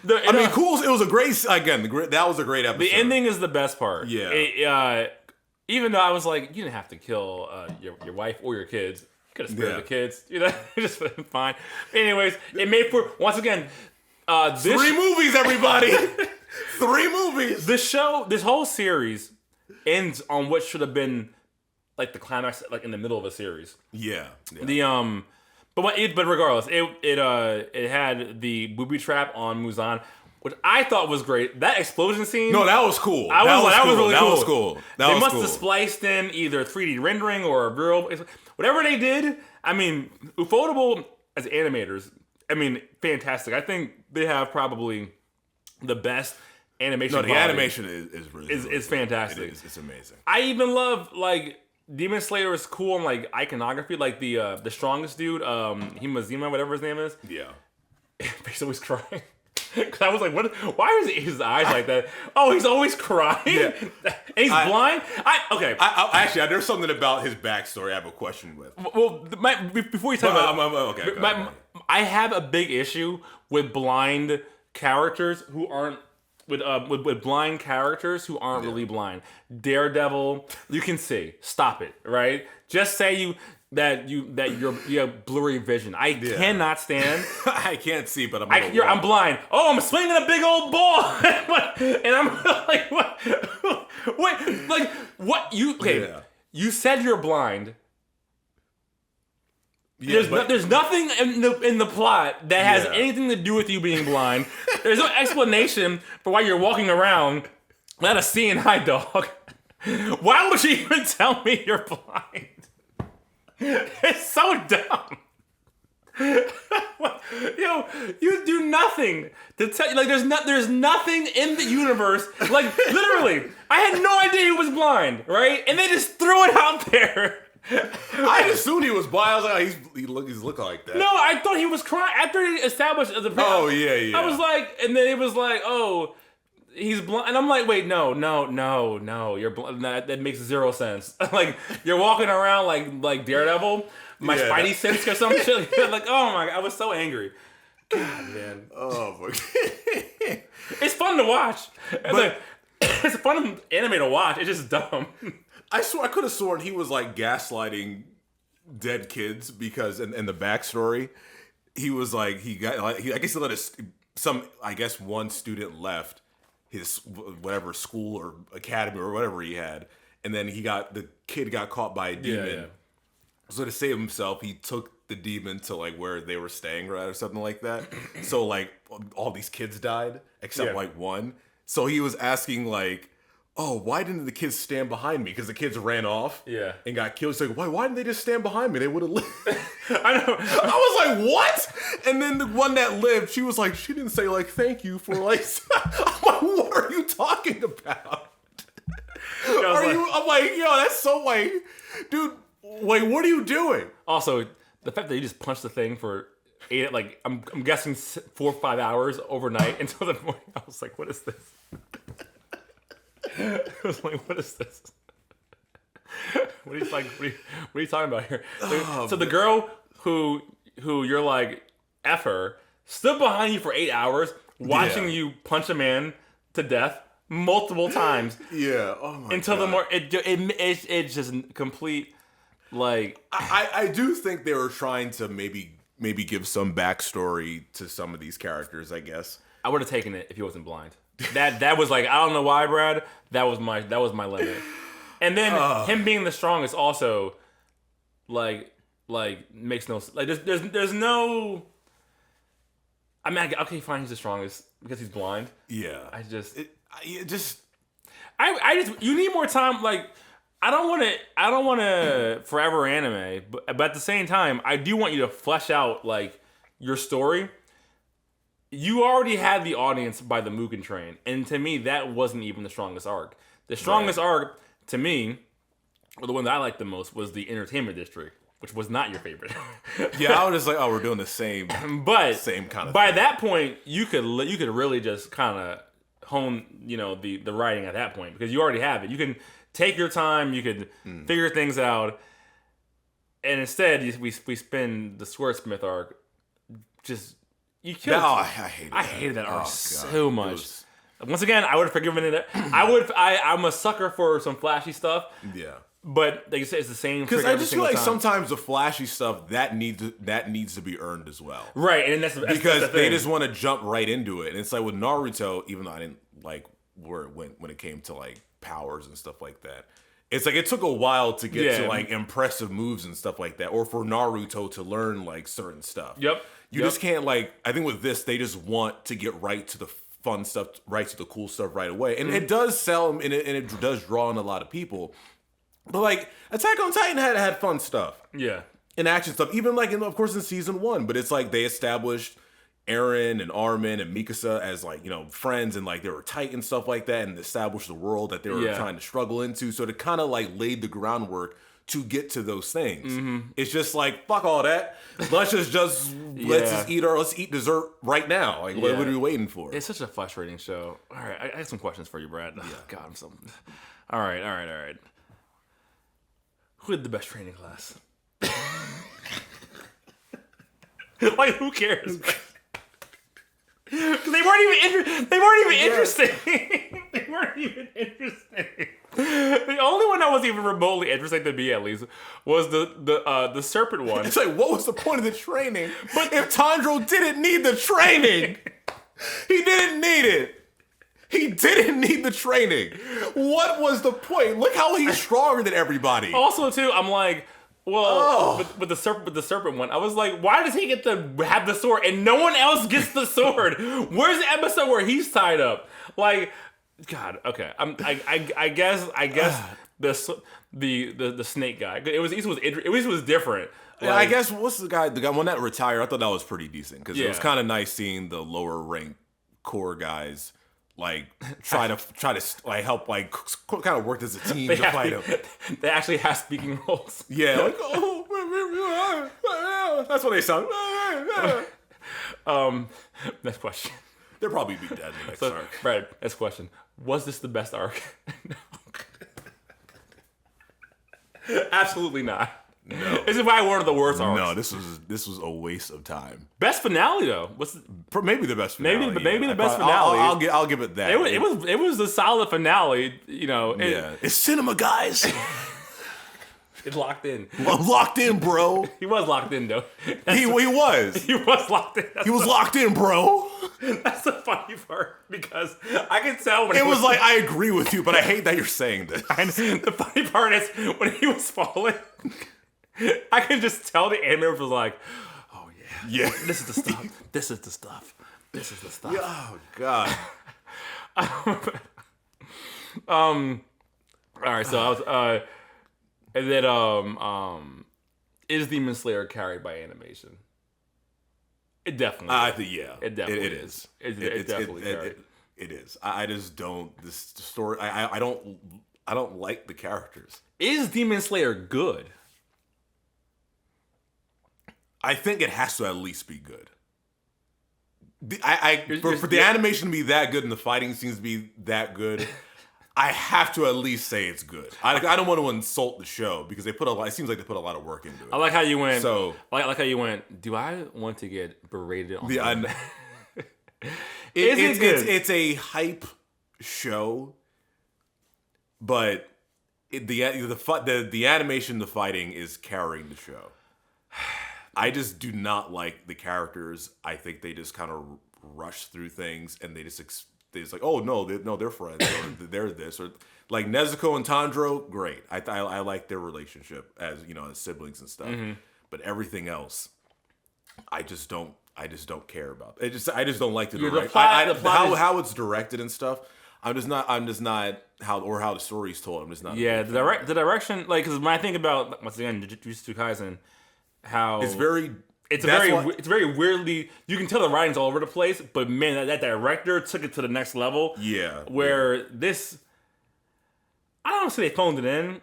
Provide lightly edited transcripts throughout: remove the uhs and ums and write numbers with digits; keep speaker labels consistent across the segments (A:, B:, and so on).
A: Cool. It was a great. Again, that was a great episode.
B: The ending is the best part.
A: Yeah.
B: Even though I was like, you didn't have to kill your wife or your kids. You could have spared the kids. Just fine. Anyways, it made for once again.
A: 3 movies, everybody. 3 movies.
B: This whole series ends on what should have been like the climax, like in the middle of a series.
A: Yeah.
B: But regardless, it had the booby trap on Muzan, which I thought was great. That explosion scene.
A: No, that was cool.
B: That was really cool.
A: That was cool.
B: They must have spliced in either 3D rendering or real, whatever they did. I mean, Ufotable as animators, fantastic. I think they have probably the best animation.
A: No, the animation is really
B: is fantastic.
A: It's amazing.
B: I even love Demon Slayer is cool in iconography, like the strongest dude, Himazima, whatever his name is.
A: Yeah,
B: he's always crying. Cause I was like, what? Why is his eyes like that? Oh, he's always crying. Yeah. And he's blind.
A: Actually, there's something about his backstory I have a question with.
B: Well, before you talk about, I have a big issue with blind characters who aren't with blind characters who aren't really blind. Daredevil, you can see. Stop it, right? Just say you have blurry vision. I cannot stand.
A: I can't see, but
B: I'm blind. Oh, I'm swinging a big old ball, and I'm like, what? Wait, like what? You said you're blind. Yeah, there's nothing in the plot that has anything to do with you being blind. There's no explanation for why you're walking around without a seeing eye dog. Why would you even tell me you're blind? It's so dumb. You do nothing to tell you. Like there's nothing in the universe. Like literally, I had no idea he was blind, right? And they just threw it out there.
A: I assumed he was blind. I was like, he's looking like that.
B: No, I thought he was crying after they established as a.
A: Oh yeah.
B: I was like, and then it was like, oh, he's blind, and I'm like, wait, no, you're blind. That makes zero sense. Like you're walking around like Daredevil, my Spidey sense or some shit. Like, oh my god, I was so angry. God, man.
A: Oh my god.
B: It's fun to watch. It's a fun anime to watch. It's just dumb.
A: I could have sworn he was like gaslighting dead kids because in the backstory, he was like I guess he let one student left his whatever school or academy or whatever he had, and then the kid got caught by a demon. Yeah. So to save himself, he took the demon to like where they were staying or something like that. So like all these kids died except like one. So he was asking like, oh, why didn't the kids stand behind me? Because the kids ran off and got killed. He's like, why didn't they just stand behind me? They would have lived.
B: I know.
A: I was like, what? And then the one that lived, she was like, she didn't say like, thank you for like, I'm like, what are you talking about? I'm like, yo, that's so like, dude, like, what are you doing?
B: Also, the fact that you just punched the thing for 8, like, I'm guessing 4 or 5 hours overnight until the morning. I was like, what is this? I was like, what is this? What are you talking about here? So the girl who you're like, F her, stood behind you for 8 hours watching you punch a man to death multiple times.
A: Yeah. Oh my
B: until
A: God.
B: It's just complete, like...
A: I do think they were trying to maybe give some backstory to some of these characters, I guess.
B: I would have taken it if he wasn't blind. That was like, I don't know why, Brad. That was my limit. And then him being the strongest also, like makes no like. There's no. I mean, okay, fine, he's the strongest because he's blind.
A: Yeah,
B: I just you need more time. Like, I don't want to forever anime, but at the same time, I do want you to flesh out like your story. You already had the audience by the Mugen Train, and to me, that wasn't even the strongest arc. The strongest arc, to me, or the one that I liked the most, was the Entertainment District, which was not your favorite.
A: Yeah, I was just like, oh, we're doing the same kind of.
B: By that point, you could really just kind of hone, the writing at that point, because you already have it. You can take your time, you could figure things out, and instead we spend the Swordsmith arc just You killed.
A: I hated.
B: I hated that arc
A: God.
B: so much.
A: Was,
B: Once again, I would have forgiven it. I'm a sucker for some flashy stuff.
A: yeah.
B: But like you said, it's the same.
A: Because I just feel like
B: time.
A: sometimes the flashy stuff that needs to be earned as well.
B: Right, and that's
A: because
B: the
A: they
B: thing.
A: just want to jump right into it. And it's like with Naruto, even though I didn't like where it went when it came to like powers and stuff like that. It's like it took a while to get to like impressive moves and stuff like that, or for Naruto to learn like certain stuff.
B: Yep.
A: You just can't like. I think with this, they just want to get right to the fun stuff, right to the cool stuff right away, and it does sell and it does draw in a lot of people. But like Attack on Titan had fun stuff, and action stuff, even like of course in season 1. But it's like they established Eren and Armin and Mikasa as like, you know, friends, and like they were tight and stuff like that, and established the world that they were trying to struggle into. So it kind of like laid the groundwork to get to those things. It's just like, fuck all that. Let's just let's eat dessert right now. Like what are we waiting for?
B: It's such a frustrating show. All right, I have some questions for you, Brad. Yeah. God, I'm so. All right. Who had the best training class? Like, who cares? They weren't even interesting. They weren't even interesting. The only one that was even remotely interesting to me, at least, was the serpent one.
A: It's like, what was the point of the training? But if Tanjiro didn't need the training, he didn't need it. He didn't need the training. What was the point? Look how he's stronger than everybody.
B: Also, too, I'm like, well, with the serpent one, I was like, why does he get to have the sword and no one else gets the sword? Where's the episode where he's tied up? Like, God, okay, I guess the snake guy. It was different.
A: Like, I guess what's the guy one that retired? I thought that was pretty decent because it was kind of nice seeing the lower rank core guys like try to like help like kind of work as a team to fight him.
B: They actually have speaking roles.
A: Yeah, like that's what they sound.
B: Next question.
A: They'll probably be dead in the next arc.
B: Right. Next question. Was this the best arc? No. Absolutely not.
A: No.
B: This is probably one of the worst arcs.
A: No, this was a waste of time.
B: Best finale though.
A: Maybe the best finale.
B: Maybe the best finale.
A: I'll give it that.
B: It was a solid finale. You know.
A: It's cinema, guys.
B: It's locked in.
A: Locked in, bro.
B: He was locked in though.
A: He was.
B: He was locked in.
A: He was locked in, bro.
B: That's the funny part because I can tell when
A: it was like, I agree with you, but I hate that you're saying this.
B: The funny part is when he was falling, I can just tell the animator was like, "Oh yeah, this is the stuff. This is the stuff. This is the stuff."
A: Oh God.
B: All right, so I was and then is Demon Slayer carried by animation? It definitely.
A: I think
B: It definitely is. It definitely carried.
A: It is. I just don't. This story. I don't like the characters.
B: Is Demon Slayer good?
A: I think it has to at least be good. For the animation to be that good and the fighting scenes to be that good, I have to at least say it's good. I don't want to insult the show because they put a lot. It seems like they put a lot of work into it.
B: I like how you went.
A: So
B: I like how you went. Do I want to get berated on the
A: Is it good? It's a hype show, but the animation, the fighting is carrying the show. I just do not like the characters. I think they just kind of rush through things, and they just like, oh no, they're friends, or they're this, or like Nezuko and Tanjiro, great. I like their relationship as as siblings and stuff. Mm-hmm. But everything else, I just don't care about. I just don't like how it's directed and stuff. I'm just not how the story's told. I'm just not.
B: Yeah, the direction, like, because when I think about once again Jujutsu Kaisen, how it's very weirdly, you can tell the writing's all over the place, but man, that director took it to the next level.
A: Yeah.
B: Where this, I don't want to say they phoned it in,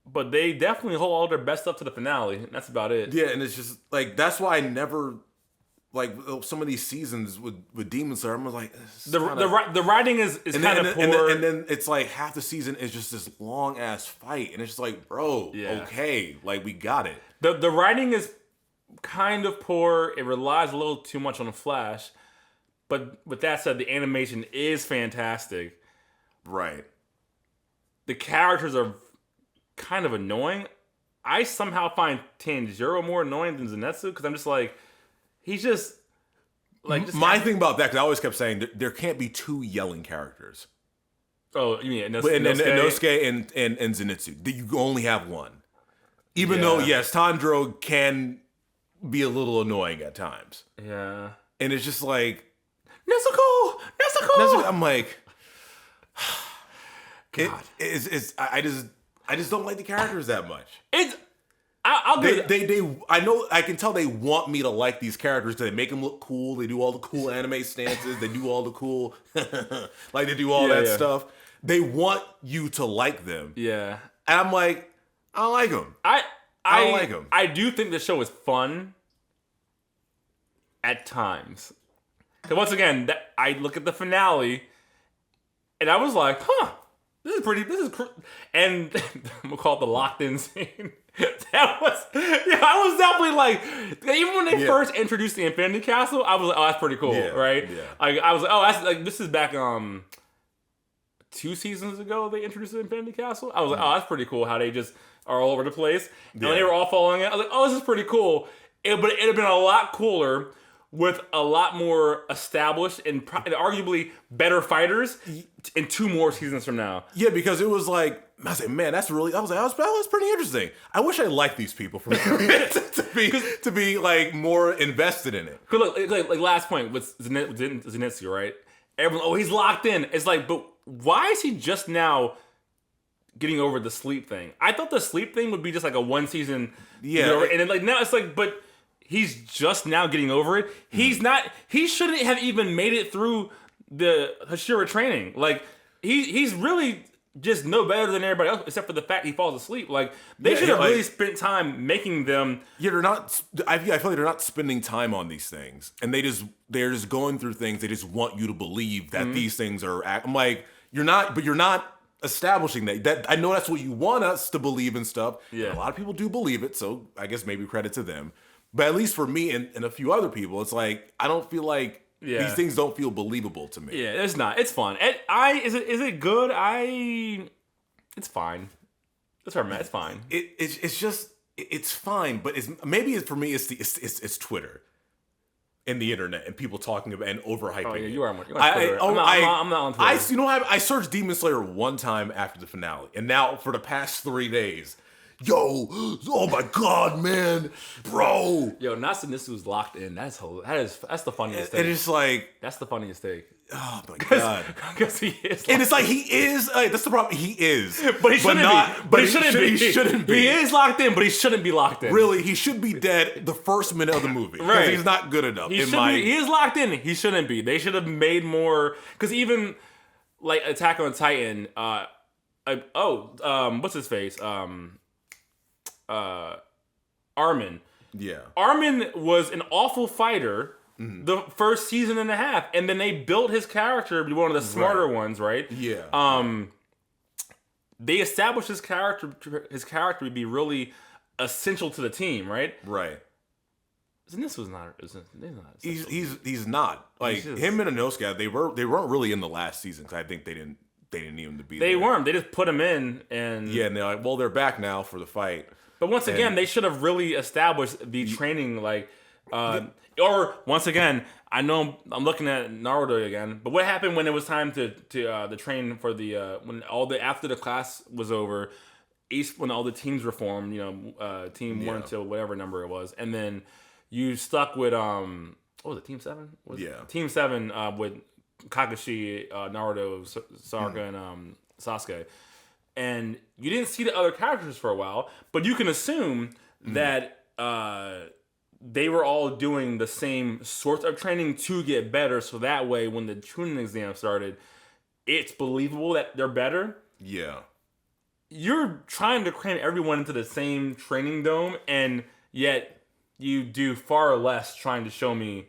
B: but they definitely hold all their best stuff to the finale. And that's about it.
A: Yeah, and it's just like that's why I never like some of these seasons with Demon Slayer. I'm like
B: the writing is kind of poor,
A: and then it's like half the season is just this long ass fight, and it's just like, bro, okay, like we got it.
B: The writing is kind of poor. It relies a little too much on the Flash. But with that said, the animation is fantastic.
A: Right.
B: The characters are kind of annoying. I somehow find Tanjiro more annoying than Zenitsu because I'm just like, he's just like.
A: My thing about that, because I always kept saying there can't be two yelling characters.
B: Oh, you mean
A: Inosuke and Zenitsu. You only have one. Even though, yes, Tanjiro can be a little annoying at times.
B: Yeah.
A: And it's just like,
B: Nezuko!
A: I'm like,
B: God.
A: I just don't like the characters that much. I can tell they want me to like these characters because they make them look cool. They do all the cool anime stances. They do all the cool, like they do all that stuff. They want you to like them.
B: Yeah.
A: And I'm like, I don't like them. I don't like them.
B: I do think the show is fun at times. Because once again, I look at the finale and I was like, and we'll call it the locked in scene. I was definitely like, even when they first introduced the Infinity Castle, I was like, oh, that's pretty cool, right? Yeah. I was like, oh, that's like, this is back 2 seasons ago they introduced the Infinity Castle. I was like, oh, that's pretty cool how they just are all over the place. And when they were all following it, I was like, oh, this is pretty cool. But it'd have been a lot cooler with a lot more established and arguably better fighters in 2 more seasons from now.
A: Yeah, because it was like, I was like, man, that was pretty interesting. I wish I liked these people to be like more invested in it.
B: Look, like last point with Zenitsu, right? Everyone, oh, he's locked in. It's like, but why is he just now getting over the sleep thing? I thought the sleep thing would be just like a 1 season. Yeah. And then like now it's like, but he's just now getting over it. He shouldn't have even made it through the Hashira training. Like, he's really just no better than everybody else, except for the fact he falls asleep. Like, they should have really spent time making them.
A: Yeah, they're not. I feel like they're not spending time on these things, and they're just going through things. They just want you to believe that these things are. I'm like, you're not establishing that. I know that's what you want us to believe and stuff. Yeah, a lot of people do believe it, so I guess maybe credit to them. But at least for me and a few other people, it's like I don't feel like these things don't feel believable to me.
B: Yeah, it's not. It's fun. Is it good? It's fine. That's where I'm at. It's fine.
A: It's fine. But for me it's Twitter and the internet and people talking about and overhyping.
B: Oh yeah, you are on Twitter. I'm not on Twitter.
A: I searched Demon Slayer one time after the finale, and now for the past 3 days. Yo, oh my God, man, bro.
B: Yo, Zenitsu's locked in. That's the funniest take.
A: And it's like,
B: that's the funniest take.
A: Oh my God.
B: Because he is.
A: And it's like, he is, that's the problem. He is.
B: But he shouldn't be.
A: But he shouldn't be.
B: He is locked in, but he shouldn't be locked in.
A: Really, he should be dead the first minute of the movie. Right. Because he's not good enough.
B: He is locked in. He shouldn't be. They should have made more. Because even, like, Attack on Titan, what's his face? Armin.
A: Yeah.
B: Armin was an awful fighter the first season and a half, and then they built his character to be one of the smarter ones, right?
A: Yeah.
B: They established his character to be really essential to the team, right?
A: Right.
B: And this was not.
A: He's not. Like, him and Inosuke, they weren't really in the last season because I think they didn't need him to be.
B: They weren't. They just put him in, and
A: and they're like, well, they're back now for the fight.
B: But once again, they should have really established the training, like, or once again, I know I'm looking at Naruto again. But what happened when it was time to train for the when after the class was over, when all the teams were formed, team 1 to whatever number it was, and then you stuck with what was it, Team 7? Team 7 with Kakashi, Naruto, Sasuke, and Sasuke. And you didn't see the other characters for a while, but you can assume that they were all doing the same sort of training to get better, so that way when the Chunin exam started, it's believable that they're better.
A: Yeah.
B: You're trying to cram everyone into the same training dome, and yet you do far less trying to show me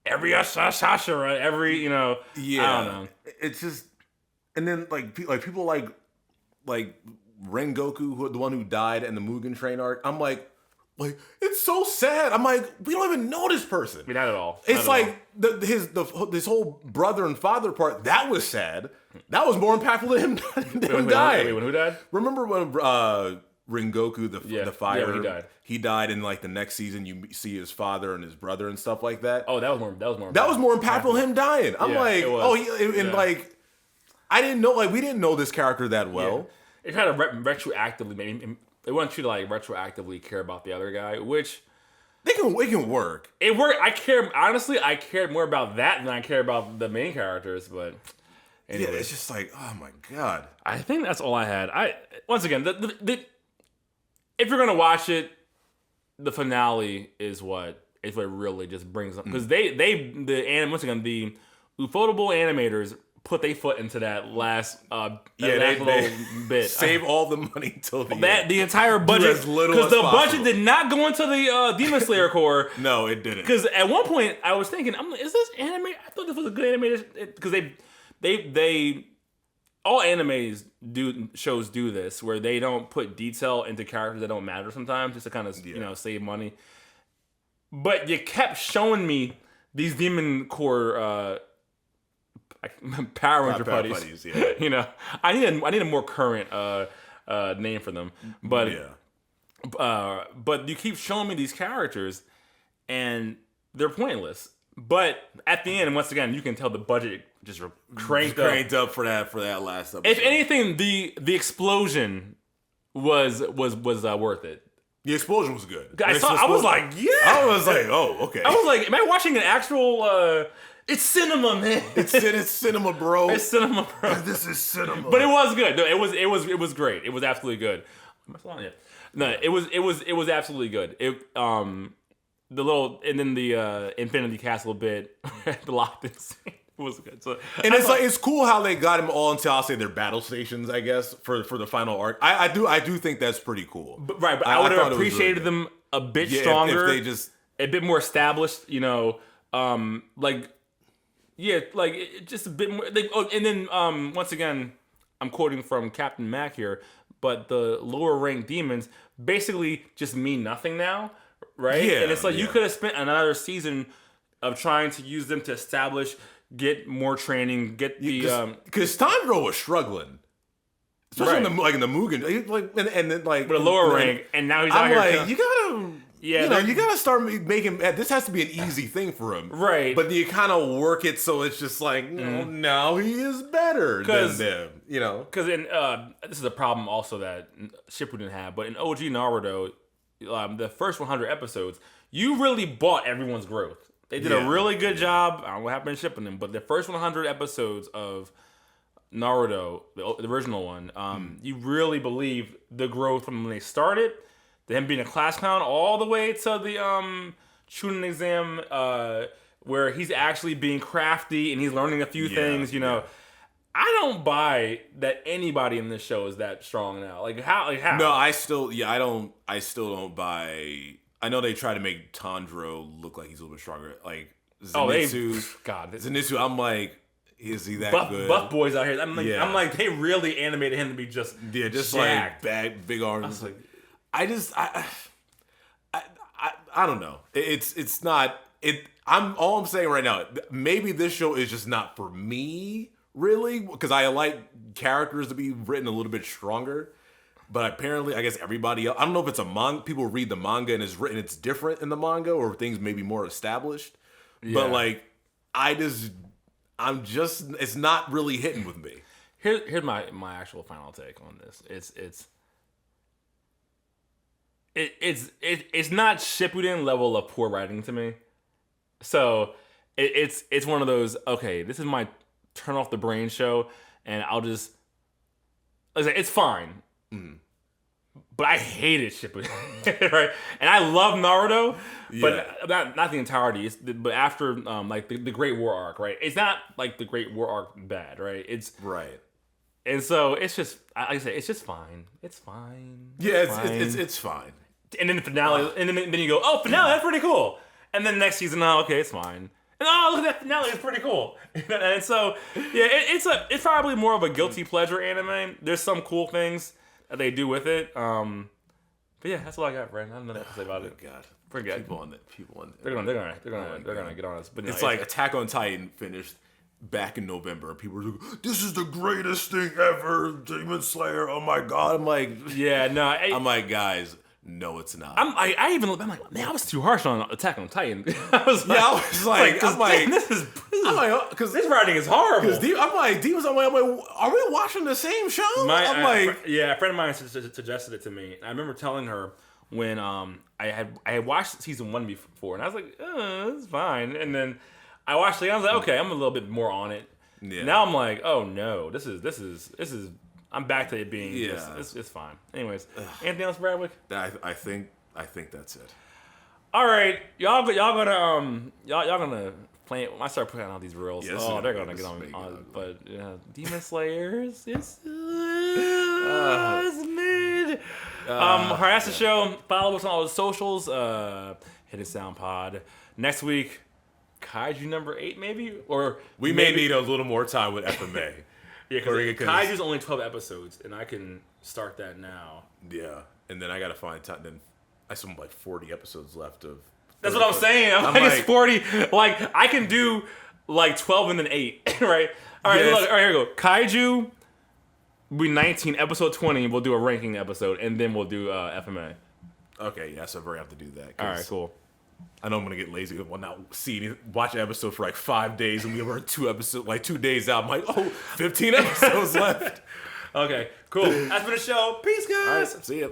B: every Hashira, every,
A: Yeah.
B: I don't know.
A: It's just, and then people like Rengoku, the one who died in the Mugen Train arc. I'm like, like, it's so sad. I'm like, we don't even know this person.
B: I mean, not at all.
A: It's like this whole brother and father part, that was sad. That was more impactful than him dying.
B: Wait, when who died?
A: Remember when Rengoku, the fire,
B: he died.
A: And like the next season, you see his father and his brother and stuff like that.
B: Oh, that was more
A: impactful. Him dying. I'm like, like, I didn't know. Like, we didn't know this character that well.
B: It tried to retroactively. They want you to like retroactively care about the other guy, which
A: it can work.
B: It worked. I cared more about that than I care about the main characters. But anyway.
A: Yeah, it's just like, oh my god.
B: I think that's all I had. Once again, if you're gonna watch it, the finale is what really just brings up, because once again the Ufotable animators put their foot into that last little bit.
A: Save all the money till the end.
B: The entire budget, because the budget did not go into the Demon Slayer Corps.
A: No, it didn't.
B: Because at one point I was thinking, I'm like, is this anime? I thought this was a good animated, because they all shows do this, where they don't put detail into characters that don't matter sometimes, just to kind of save money. But you kept showing me these Demon Corps Power Ranger buddies. Yeah. I need a more current name for them. But but you keep showing me these characters, and they're pointless. But at the end, once again, you can tell the budget just cranked
A: up for that last episode.
B: If anything, the explosion was worth it.
A: The explosion was good.
B: I was like, yeah.
A: I was like, oh, okay.
B: I was like, am I watching an actual? It's cinema, man.
A: It's cinema, bro.
B: It's cinema, bro.
A: This is cinema.
B: But it was good. No, it was great. It was absolutely good. Am I still on yet? No, it was absolutely good. The little, and then the Infinity Castle bit, the locked-in scene, was good. So,
A: and it's cool how they got him all into, I'll say, their battle stations, I guess, for the final arc. I do think that's pretty cool.
B: But I would have appreciated them a bit stronger,
A: if they just
B: a bit more established. Just a bit more. And then once again, I'm quoting from Captain Mac here, but the lower ranked demons basically just mean nothing now. Right?
A: Yeah,
B: and it's like you could have spent another season of trying to use them to establish, get more training, get the
A: because Tanjiro was struggling, especially in the Mugen, and then like
B: with a lower rank, and now he's out here.
A: Like, you gotta start making. This has to be an easy thing for him,
B: right?
A: But you kind of work it so it's just like now he is better than them,
B: Because this is a problem also that Shippuden had, but in OG Naruto. The first 100 episodes, you really bought everyone's growth. They did a really good job. I don't know what happened in shipping them, but the first 100 episodes of Naruto, the original one, you really believe the growth from when they started, to him being a class clown, all the way to the Chunin exam, where he's actually being crafty and he's learning a few things. I don't buy that anybody in this show is that strong now. Like how?
A: No, I still don't buy. I know they try to make Tanjiro look like he's a little bit stronger. Like Zenitsu, I'm like, is he that good?
B: Buff boys out here. I'm like, they really animated him to be just jacked.
A: Like big arms. I don't know. It's not it. I'm saying right now. Maybe this show is just not for me. Really? Because I like characters to be written a little bit stronger. But apparently, I guess everybody else... I don't know if it's a manga. People read the manga and it's different in the manga, or things maybe more established. Yeah. But like, it's not really hitting with me.
B: Here's my actual final take on this. It's not Shippuden level of poor writing to me. So it's one of those, okay, this is my turn off the brain show, and I'll just, like I say, it's fine. But I hated Shippuden, right? And I love Naruto, but not the entirety. But after like the Great War arc, right? It's not like the Great War arc bad, right? It's
A: right.
B: And so it's just, like I say, it's just fine. It's fine.
A: It's fine.
B: And then the finale, and then you go, oh, finale, that's pretty cool. And then next season, oh, okay, it's fine. And oh, look at that finale, it's pretty cool. And so, yeah, it's probably more of a guilty pleasure anime. There's some cool things that they do with it. But But yeah, that's all I got, Brandon. I have nothing to say about it.
A: God,
B: Forget
A: people on that.
B: They're gonna get on us. But no,
A: It's like Attack on Titan finished back in November. People were like, "This is the greatest thing ever, Demon Slayer." Oh my God! I'm like,
B: yeah, no.
A: I'm like, guys, no, it's not.
B: I'm like, man, I was too harsh on Attack on Titan. I was like, this writing is horrible.
A: I'm like, Demons. I'm like, are we watching the same show?
B: A friend of mine suggested it to me. I remember telling her when I had watched season 1 before, and I was like, it's fine. And then I watched it, and I was like, okay, I'm a little bit more on it. Yeah. Now I'm like, oh no, this is. I'm back to it being. Yeah, it's fine. Anyways, anything else, Bradwick?
A: I think that's it.
B: All right, y'all gonna play it. When I start putting out these reels, they're gonna get on. But Demon Slayers, it's mid. That's the show. Follow us on all the socials. Hidden Sound Pod. Next week, Kaiju number 8, maybe, or
A: we may need a little more time with FMA.
B: Yeah, because Kaiju's only 12 episodes, and I can start that now.
A: Yeah, and then I gotta find time. Then I still have like 40 episodes left of.
B: That's what I'm saying. I'm like, it's 40. Like, I can do like 12 and then 8, right? All right, look, all right, here we go. Kaiju, will be 19, episode 20. We'll do a ranking episode, and then we'll do FMA.
A: Okay, yeah, so we're gonna have to do that.
B: All right, cool.
A: I know I'm gonna get lazy. Well, not watch an episode for like 5 days, and we were 2 episodes, like 2 days out. I'm like, 15 episodes left.
B: Okay, cool. That's been the show. Peace, guys.
A: All right, see ya.